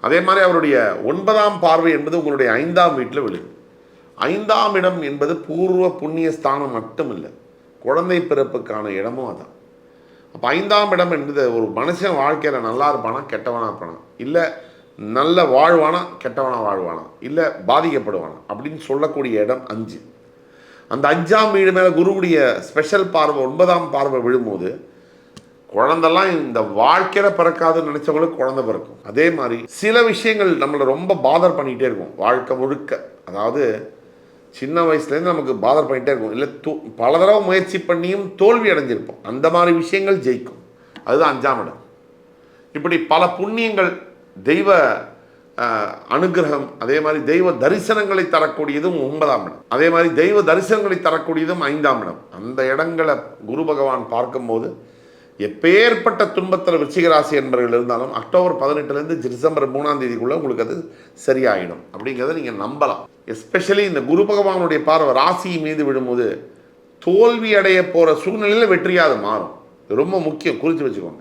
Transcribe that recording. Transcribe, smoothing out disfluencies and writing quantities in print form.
அதே மாதிரி அவருடைய 9ஆம் பார்வை என்பது உங்களுடைய 5ஆம் வீட்டில் விழுது. 5ஆம் இடம் என்பது பூர்வ புண்ணிய ஸ்தானம் மட்டும் இல்லை, குழந்தை பிறப்புக்கான இடமும் அதான். அப்போ 5ஆம் இடம் என்பது ஒரு மனுஷன் வாழ்க்கையில் நல்லா இருப்பானா கெட்டவனா இருப்பானா, இல்லை நல்ல வாழ்வானா கெட்டவனா வாழ்வானா, இல்லை பாதிக்கப்படுவானா அப்படின்னு சொல்லக்கூடிய இடம் 5. அந்த 5ஆம் வீடு மேலே குருவுடைய ஸ்பெஷல் பார்வை 9ஆம் பார்வை விழும்போது குழந்தெல்லாம் இந்த வாழ்க்கையில் பிறக்காதுன்னு நினச்சவங்களுக்கு குழந்தை பிறக்கும். அதே மாதிரி சில விஷயங்கள் நம்மளை ரொம்ப பாதர் பண்ணிகிட்டே இருக்கும் வாழ்க்கை முழுக்க. அதாவது சின்ன வயசுலேருந்து நமக்கு பாதர் பண்ணிகிட்டே இருக்கும், இல்லை பல தடவை முயற்சி பண்ணியும் தோல்வி அடைஞ்சிருப்போம். அந்த மாதிரி விஷயங்கள் ஜெயிக்கும். அதுதான் 5ஆம் இடம். இப்படி பல புண்ணியங்கள், தெய்வ அனுகிரகம், அதே மாதிரி தெய்வ தரிசனங்களை தரக்கூடியதும் 9ஆம் இடம். அதே மாதிரி தெய்வ தரிசனங்களை தரக்கூடியதும் 5ஆம் இடம். அந்த இடங்களை குரு பகவான் பார்க்கும்போது எப்பேற்பட்ட துன்பத்தில் விருச்சிக ராசி என்பவர்கள் இருந்தாலும் அக்டோபர் 18லேருந்து டிசம்பர் 3ஆம் தேதிக்குள்ளே உங்களுக்கு அது சரியாயிடும் அப்படிங்கிறத நீங்கள் நம்பலாம். எஸ்பெஷலி இந்த குரு பகவானுடைய பார்வை ராசி மீது விழும்போது தோல்வி அடைய போகிற சூழ்நிலையில் வெற்றியாக அது மாறும். ரொம்ப முக்கியம், குறித்து வச்சுக்கோங்க.